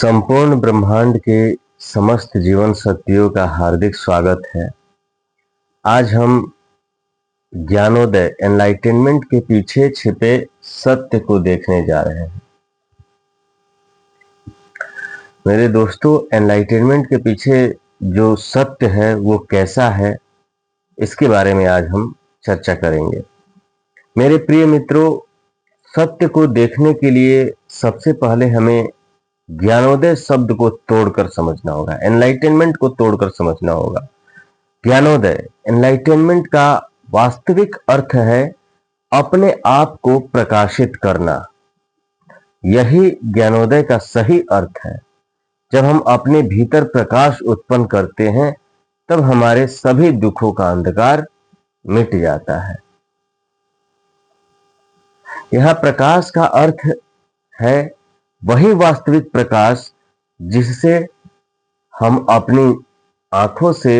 संपूर्ण ब्रह्मांड के समस्त जीवन शक्तियों का हार्दिक स्वागत है। आज हम ज्ञानोदय एनलाइटनमेंट के पीछे छिपे सत्य को देखने जा रहे हैं। मेरे दोस्तों, एनलाइटनमेंट के पीछे जो सत्य है वो कैसा है, इसके बारे में आज हम चर्चा करेंगे। मेरे प्रिय मित्रों, सत्य को देखने के लिए सबसे पहले हमें ज्ञानोदय शब्द को तोड़कर समझना होगा, एनलाइटनमेंट को तोड़कर समझना होगा। ज्ञानोदय एनलाइटनमेंट का वास्तविक अर्थ है अपने आप को प्रकाशित करना। यही ज्ञानोदय का सही अर्थ है। जब हम अपने भीतर प्रकाश उत्पन्न करते हैं तब हमारे सभी दुखों का अंधकार मिट जाता है। यह प्रकाश का अर्थ है वही वास्तविक प्रकाश जिससे हम अपनी आंखों से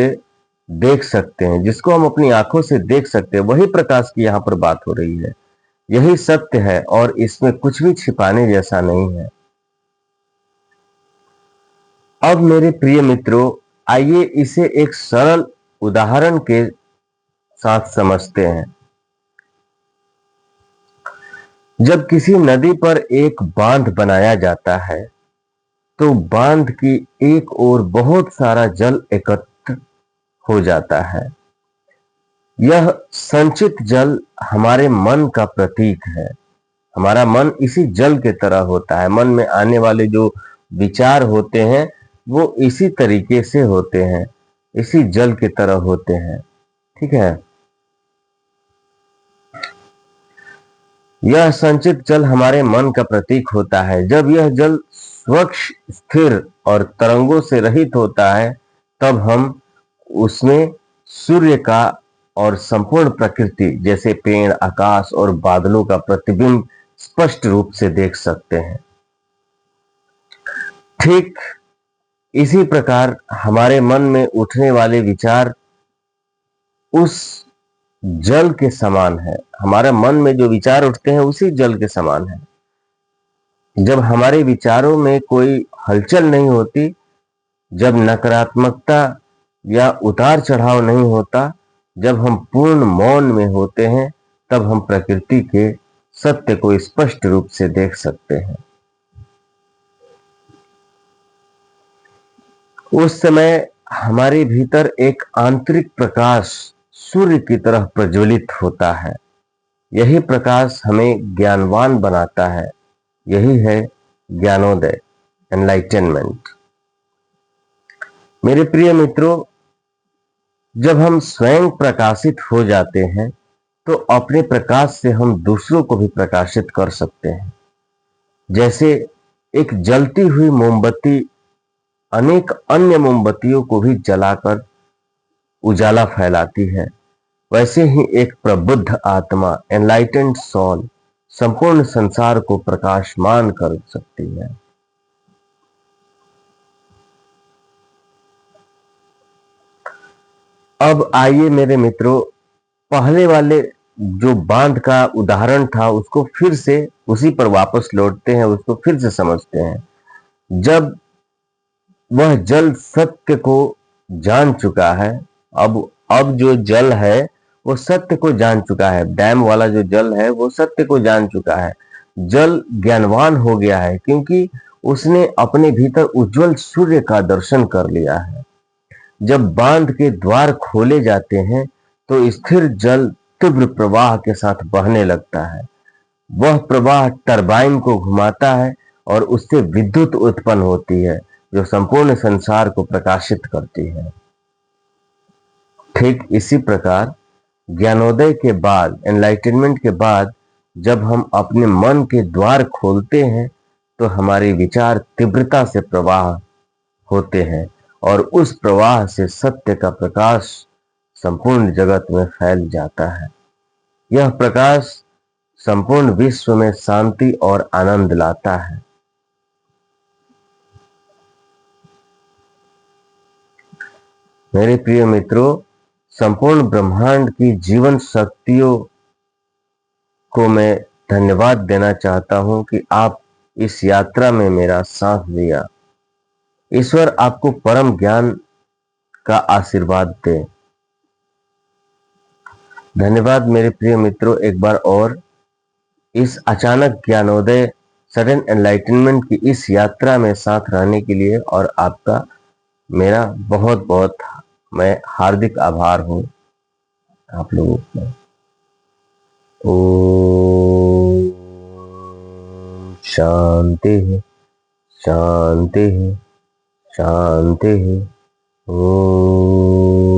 देख सकते हैं, जिसको हम अपनी आंखों से देख सकते हैं, वही प्रकाश की यहां पर बात हो रही है। यही सत्य है और इसमें कुछ भी छिपाने जैसा नहीं है। अब मेरे प्रिय मित्रों, आइए इसे एक सरल उदाहरण के साथ समझते हैं। जब किसी नदी पर एक बांध बनाया जाता है तो बांध की एक ओर बहुत सारा जल एकत्र हो जाता है। यह संचित जल हमारे मन का प्रतीक है। हमारा मन इसी जल के तरह होता है। मन में आने वाले जो विचार होते हैं वो इसी तरीके से होते हैं, इसी जल के तरह होते हैं। ठीक है। यह संचित जल हमारे मन का प्रतीक होता है। जब यह जल स्वच्छ, स्थिर और तरंगों से रहित होता है तब हम उसमें सूर्य का और संपूर्ण प्रकृति जैसे पेड़, आकाश और बादलों का प्रतिबिंब स्पष्ट रूप से देख सकते हैं। ठीक इसी प्रकार हमारे मन में उठने वाले विचार उस जल के समान है। हमारे मन में जो विचार उठते हैं उसी जल के समान है। जब हमारे विचारों में कोई हलचल नहीं होती, जब नकारात्मकता या उतार चढ़ाव नहीं होता, जब हम पूर्ण मौन में होते हैं, तब हम प्रकृति के सत्य को स्पष्ट रूप से देख सकते हैं। उस समय हमारे भीतर एक आंतरिक प्रकाश सूर्य की तरह प्रज्वलित होता है। यही प्रकाश हमें ज्ञानवान बनाता है। यही है ज्ञानोदय, एनलाइटनमेंट। मेरे प्रिय मित्रों, जब हम स्वयं प्रकाशित हो जाते हैं तो अपने प्रकाश से हम दूसरों को भी प्रकाशित कर सकते हैं। जैसे एक जलती हुई मोमबत्ती अनेक अन्य मोमबत्तियों को भी जलाकर उजाला फैलाती है, वैसे ही एक प्रबुद्ध आत्मा, एनलाइटेंड सोल, संपूर्ण संसार को प्रकाशमान कर सकती है। अब आइए मेरे मित्रों, पहले वाले जो बांध का उदाहरण था उसको फिर से उसी पर वापस लौटते हैं, उसको फिर से समझते हैं। जब वह जल सत्य को जान चुका है, अब जो जल है वो सत्य को जान चुका है। डैम वाला जो जल है वो सत्य को जान चुका है। जल ज्ञानवान हो गया है क्योंकि उसने अपने भीतर उज्जवल सूर्य का दर्शन कर लिया है। जब बांध के द्वार खोले जाते हैं तो स्थिर जल तीव्र प्रवाह के साथ बहने लगता है। वह प्रवाह टरबाइन को घुमाता है और उससे विद्युत उत्पन्न होती है जो संपूर्ण संसार को प्रकाशित करती है। ठीक इसी प्रकार ज्ञानोदय के बाद, एनलाइटनमेंट के बाद, जब हम अपने मन के द्वार खोलते हैं तो हमारे विचार तीव्रता से प्रवाह होते हैं और उस प्रवाह से सत्य का प्रकाश संपूर्ण जगत में फैल जाता है। यह प्रकाश संपूर्ण विश्व में शांति और आनंद लाता है। मेरे प्रिय मित्रों, संपूर्ण ब्रह्मांड की जीवन शक्तियों को मैं धन्यवाद देना चाहता हूं कि आप इस यात्रा में मेरा साथ दिया। ईश्वर आपको परम ज्ञान का आशीर्वाद दे। धन्यवाद मेरे प्रिय मित्रों, एक बार और इस अचानक ज्ञानोदय, सडन एनलाइटनमेंट की इस यात्रा में साथ रहने के लिए, और आपका मेरा बहुत बहुत मैं हार्दिक आभार हूं आप लोगों का। ओम शांति शांति शांति। ओम।